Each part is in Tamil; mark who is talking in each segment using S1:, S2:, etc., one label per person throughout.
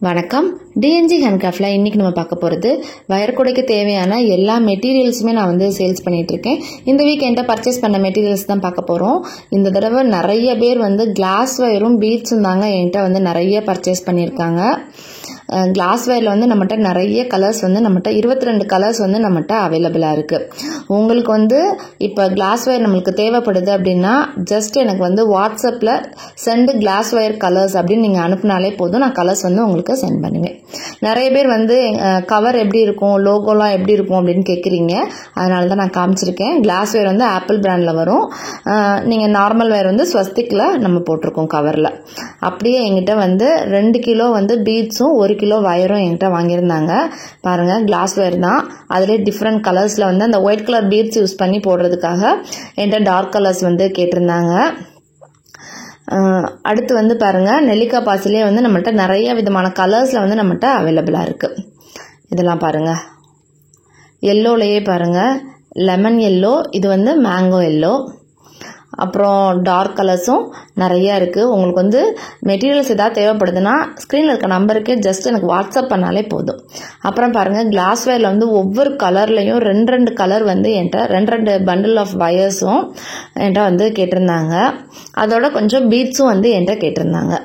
S1: வணக்கம். டிஎன்ஜி ஹேண்ட்கிராஃப்டில் இன்றைக்கி நம்ம பார்க்க போகிறது வயர் கூடைக்கு தேவையான எல்லா மெட்டீரியல்ஸுமே நான் வந்து சேல்ஸ் பண்ணிகிட்ருக்கேன். இந்த வீக் என்கிட்ட பர்ச்சேஸ் பண்ண மெட்டீரியல்ஸ் தான் பார்க்க போகிறோம். இந்த தடவை நிறைய பேர் வந்து கிளாஸ் வயரும் பீட்ஸும் தாங்க என்கிட்ட வந்து நிறைய பர்ச்சேஸ் பண்ணியிருக்காங்க. கிளாஸ் வயரில் வந்து நம்மகிட்ட நிறைய கலர்ஸ் வந்து நம்மகிட்ட 22 கலர்ஸ் வந்து நம்மகிட்ட அவைலபிளாக இருக்குது. உங்களுக்கு வந்து இப்போ கிளாஸ் வயர் நம்மளுக்கு தேவைப்படுது அப்படின்னா ஜஸ்ட் எனக்கு வந்து வாட்ஸ்அப்பில் சென்ட் கிளாஸ் வயர் கலர்ஸ் அப்படின்னு நீங்கள் அனுப்புனாலே போதும். நான் கலர்ஸ் வந்து உங்களுக்கு சென்ட் பண்ணுவேன். நிறைய பேர் வந்து கவர் எப்படி இருக்கும், லோகோலாம் எப்படி இருக்கும் அப்படின்னு கேட்குறீங்க. அதனால தான் நான் காமிச்சிருக்கேன். கிளாஸ் வயர் வந்து ஆப்பிள் பிராண்டில் வரும். நீங்கள் நார்மல் வயர் வந்து ஸ்வஸ்திக்கில் நம்ம போட்டிருக்கோம் கவரில். அப்படியே எங்கிட்ட வந்து 2 கிலோ வந்து பீட்ஸும் 1 கிலோ வயரும் என்கிட்ட வாங்கியிருந்தாங்க. பாருங்கள், கிளாஸ் வயர் தான். அதிலே டிஃப்ரெண்ட் கலர்ஸில் வந்து அந்த ஒயிட் கலர் பீட்ஸ் யூஸ் பண்ணி போடுறதுக்காக என்கிட்ட டார்க் கலர்ஸ் வந்து கேட்டிருந்தாங்க. அடுத்து வந்து பாருங்கள், நெல்லிக்காய் பாசிலே வந்து நம்மகிட்ட நிறைய விதமான கலர்ஸில் வந்து நம்மகிட்ட அவைலபிளாக இருக்குது. இதெல்லாம் பாருங்கள், எல்லோலையே பாருங்கள், லெமன் எல்லோ, இது வந்து மேங்கோ எல்லோ, அப்புறம் டார்க் கலர்ஸும் நிறையா இருக்குது. உங்களுக்கு வந்து மெட்டீரியல்ஸ் எதாவது தேவைப்படுதுன்னா ஸ்க்ரீனில் இருக்க நம்பருக்கு ஜஸ்ட் எனக்கு வாட்ஸ்அப் பண்ணாலே போதும். அப்புறம் பாருங்கள், கிளாஸ் வயரில் வந்து ஒவ்வொரு கலர்லையும் 2 கலர் வந்து என்கிட்ட 2 பண்டில் ஆஃப் வயர்ஸும் என்கிட்ட வந்து கேட்டிருந்தாங்க. அதோட கொஞ்சம் பீட்ஸும் வந்து என்கிட்ட கேட்டிருந்தாங்க.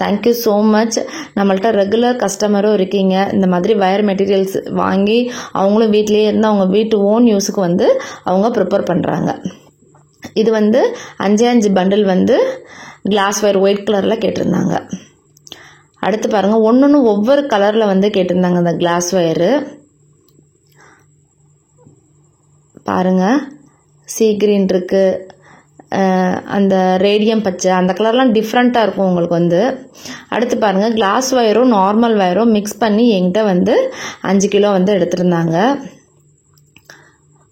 S1: Thank you so much. நம்மள்ட்ட ரெகுலர் கஸ்டமரும் இருக்கீங்க. இந்த மாதிரி வயர் மெட்டீரியல்ஸ் வாங்கி அவங்களும் வீட்லேயே இருந்து அவங்க வீட்டு ஓன் யூஸுக்கு வந்து அவங்க ப்ரிப்பேர் பண்ணுறாங்க. இது வந்து 5 பண்டில் வந்து கிளாஸ் வயர் ஒயிட் கலரில் கேட்டிருந்தாங்க. அடுத்து பாருங்கள், ஒன்று ஒவ்வொரு கலரில் வந்து கேட்டிருந்தாங்க. அந்த கிளாஸ் வயரு பாருங்கள், சீ கிரீன் இருக்குது, அந்த ரேடியம் பச்சை, அந்த கலர்லாம் டிஃப்ரெண்ட்டாக இருக்கும் உங்களுக்கு வந்து. அடுத்து பாருங்கள், கிளாஸ் வயரும் நார்மல் வயரும் மிக்ஸ் பண்ணி என்கிட்ட வந்து 5 கிலோ வந்து எடுத்திருந்தாங்க.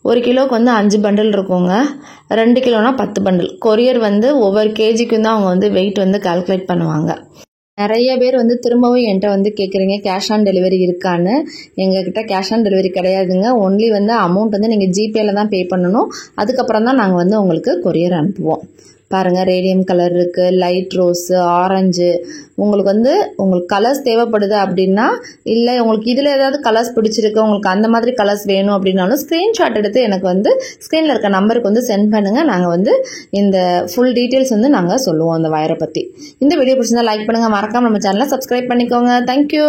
S1: 1 கிலோவுக்கு வந்து 5 பண்டில் இருக்குங்க. 2 கிலோனா 10 பண்டில். கொரியர் வந்து ஒவ்வொரு கேஜிக்கும் தான் அவங்க வந்து வெயிட் வந்து கால்குலேட் பண்ணுவாங்க. நிறைய பேர் வந்து திரும்பவும் என்கிட்ட வந்து கேட்குறீங்க கேஷ் ஆன் டெலிவரி இருக்கான்னு. எங்ககிட்ட கேஷ் ஆன் டெலிவரி கிடையாதுங்க. ஒன்லி வந்து அமௌண்ட் வந்து நீங்கள் ஜிபேயில் தான் பே பண்ணணும். அதுக்கப்புறம் தான் நாங்கள் வந்து உங்களுக்கு கொரியர் அனுப்புவோம். பாருங்கள், ரேடியம் கலர் இருக்குது, லைட் ரோஸு, ஆரஞ்சு. உங்களுக்கு வந்து உங்களுக்கு கலர்ஸ் தேவைப்படுது அப்படின்னா, இல்லை உங்களுக்கு இதில் ஏதாவது கலர்ஸ் பிடிச்சிருக்கு, உங்களுக்கு அந்த மாதிரி கலர்ஸ் வேணும் அப்படின்னாலும் ஸ்க்ரீன்ஷாட் எடுத்து எனக்கு வந்து ஸ்க்ரீனில் இருக்க நம்பருக்கு வந்து சென்ட் பண்ணுங்கள். நாங்கள் வந்து இந்த ஃபுல் டீட்டெயில்ஸ் வந்து நாங்கள் சொல்லுவோம் அந்த வயரை பற்றி. இந்த வீடியோ பிடிச்சிருந்தா லைக் பண்ணுங்கள். மறக்காமல் நம்ம சேனலை சப்ஸ்கிரைப் பண்ணிக்கோங்க. தேங்க்யூ.